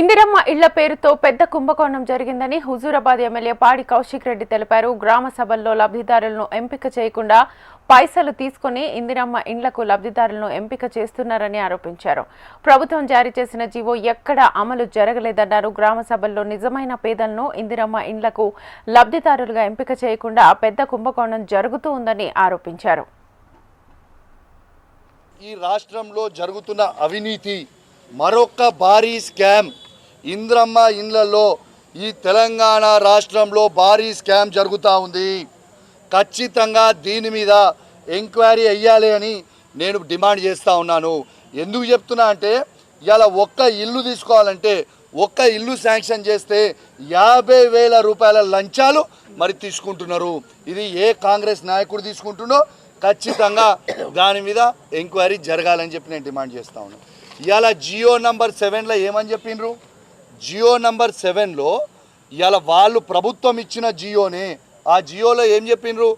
ఇందిరమ్మ ఇళ్ల పేరుతో పెద్ద కుంభకోణం జరిగిందని హుజూరాబాద్ ఎమ్మెల్యే పాడి కౌశిక్ రెడ్డి తెలిపారు. గ్రామ సభల్లో లబ్ధిదారులను ఎంపిక చేయకుండా పైసలు తీసుకుని ఇందిరమ్మ ఇండ్లకు లబ్ధిదారులను ఎంపిక చేస్తున్నారని ఆరోపించారు. ప్రభుత్వం జారీ చేసిన జీవో ఎక్కడా అమలు జరగలేదన్నారు. గ్రామ సభల్లో నిజమైన పేదలను ఇందిరమ్మ ఇండ్లకు లబ్ధిదారులుగా ఎంపిక చేయకుండా పెద్ద కుంభకోణం జరుగుతూ ఉందని ఆరోపించారు. ఈ రాష్ట్రంలో జరుగుతున్న అవినీతి మరొక భారీ స్కామ్. ఇంద్రమ్మ ఇండ్లలో ఈ తెలంగాణ రాష్ట్రంలో భారీ స్కామ్ జరుగుతూ ఉంది. ఖచ్చితంగా దీని మీద ఎంక్వైరీ అయ్యాలి అని నేను డిమాండ్ చేస్తూ ఉన్నాను. ఎందుకు చెప్తున్నా అంటే ఇలా ఒక్క ఇల్లు తీసుకోవాలంటే ఒక్క ఇల్లు శాంక్షన్ చేస్తే 50,000 రూపాయల లంచాలు మరి తీసుకుంటున్నారు. ఇది ఏ కాంగ్రెస్ నాయకుడు తీసుకుంటున్నో ఖచ్చితంగా దాని మీద ఎంక్వైరీ జరగాలని చెప్పి నేను డిమాండ్ చేస్తూ ఉన్నాను. ఇవాళ జియో నంబర్ 7లో ఏమని చెప్పిండ్రు? జియో నంబర్ 7లో ఇవాళ వాళ్ళు ప్రభుత్వం ఇచ్చిన జియోనే. ఆ జియోలో ఏం చెప్పిండ్రు?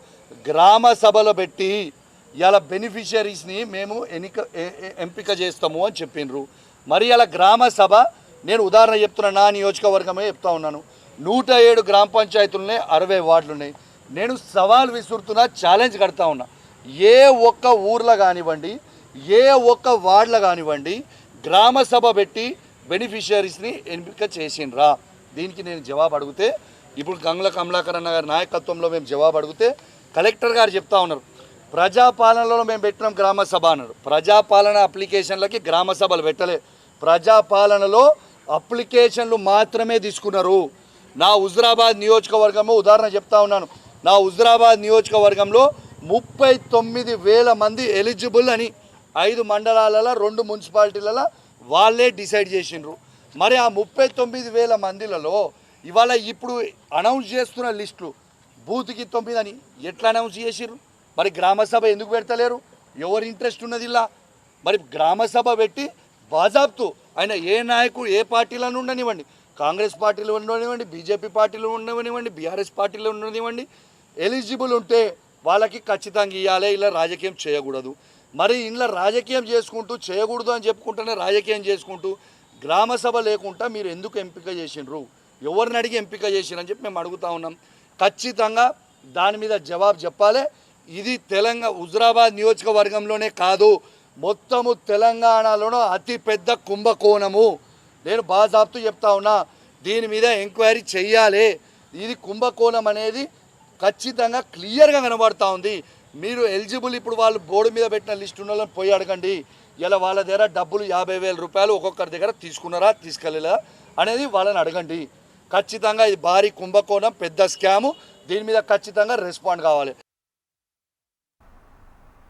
గ్రామ సభలో పెట్టి ఇవాళ బెనిఫిషరీస్ని మేము ఎంపిక చేస్తాము అని చెప్పిండ్రు. మరి ఇలా గ్రామ సభ, నేను ఉదాహరణ చెప్తున్నా, నా నియోజకవర్గమే చెప్తా ఉన్నాను. 107 గ్రామ పంచాయతీలున్నాయి, 60 వార్డులు ఉన్నాయి. నేను సవాల్ విసురుతున్నా, ఛాలెంజ్ కడతా ఉన్నా. ఏ ఒక్క ఊర్లో కానివ్వండి, ఏ ఒక్క వార్డులో కానివ్వండి గ్రామ సభ పెట్టి బెనిఫిషరీస్ని ఎంపిక చేసిండ్రా? దీనికి నేను జవాబు అడిగితే, ఇప్పుడు గంగుల కమలాకర్ అన్న గారి నాయకత్వంలో మేము జవాబు అడిగితే కలెక్టర్ గారు చెప్తా ఉన్నారు, ప్రజాపాలనలో మేము పెట్టినాం గ్రామ సభ అన్నారు. ప్రజాపాలన అప్లికేషన్లకి గ్రామ సభలు పెట్టలే, ప్రజాపాలనలో అప్లికేషన్లు మాత్రమే తీసుకున్నారు. నా హుజూరాబాద్ నియోజకవర్గంలో ఉదాహరణ చెప్తా ఉన్నాను. నా హుజూరాబాద్ నియోజకవర్గంలో 39,000 మంది ఎలిజిబుల్ అని 5 మండలాలలో 2 మున్సిపాలిటీలలో వాళ్ళే డిసైడ్ చేసిండ్రు. మరి ఆ 39,000 మందిలలో ఇవాళ ఇప్పుడు అనౌన్స్ చేస్తున్న లిస్టులు బూత్కి 9 అని ఎట్లా అనౌన్స్ చేసిర్రు? మరి గ్రామ సభ ఎందుకు పెడతలేరు? ఎవరు ఇంట్రెస్ట్ ఉన్నది ఇలా? మరి గ్రామ సభ పెట్టి బాజాబ్తు ఆయన ఏ నాయకుడు ఏ పార్టీలను ఉండనివ్వండి, కాంగ్రెస్ పార్టీలో ఉండనివ్వండి, బీజేపీ పార్టీలో ఉండనివ్వండి, బీఆర్ఎస్ పార్టీలో ఉండనివ్వండి, ఎలిజిబుల్ ఉంటే వాళ్ళకి ఖచ్చితంగా ఇవ్వాలి. ఇలా రాజకీయం చేయకూడదు. మరి ఇంట్లో రాజకీయం చేసుకుంటూ చేయకూడదు అని చెప్పుకుంటూనే రాజకీయం చేసుకుంటూ గ్రామ సభ లేకుండా మీరు ఎందుకు ఎంపిక చేసిండ్రు? ఎవరిని అడిగి ఎంపిక చేసిరని చెప్పి మేము అడుగుతా ఉన్నాం. ఖచ్చితంగా దాని మీద జవాబు చెప్పాలి. ఇది హుజూరాబాద్ నియోజకవర్గంలోనే కాదు, మొత్తము తెలంగాణలోనూ అతి పెద్ద కుంభకోణము. నేను బాజాబ్తు చెప్తా ఉన్నా, దీని మీద ఎంక్వైరీ చెయ్యాలి. ఇది కుంభకోణం అనేది ఖచ్చితంగా క్లియర్గా కనబడతా ఉంది. మీరు ఎలిజిబుల్, ఇప్పుడు వాళ్ళు బోర్డు మీద పెట్టిన లిస్ట్ ఉన్న వాళ్ళని పోయి అడగండి. ఇలా వాళ్ళ దగ్గర డబ్బులు 50,000 రూపాయలు ఒక్కొక్కరి దగ్గర తీసుకున్నారా తీసుకెళ్ళలేదా అనేది వాళ్ళని అడగండి. ఖచ్చితంగా ఇది భారీ కుంభకోణం, పెద్ద స్కాము. దీని మీద ఖచ్చితంగా రెస్పాండ్ కావాలి.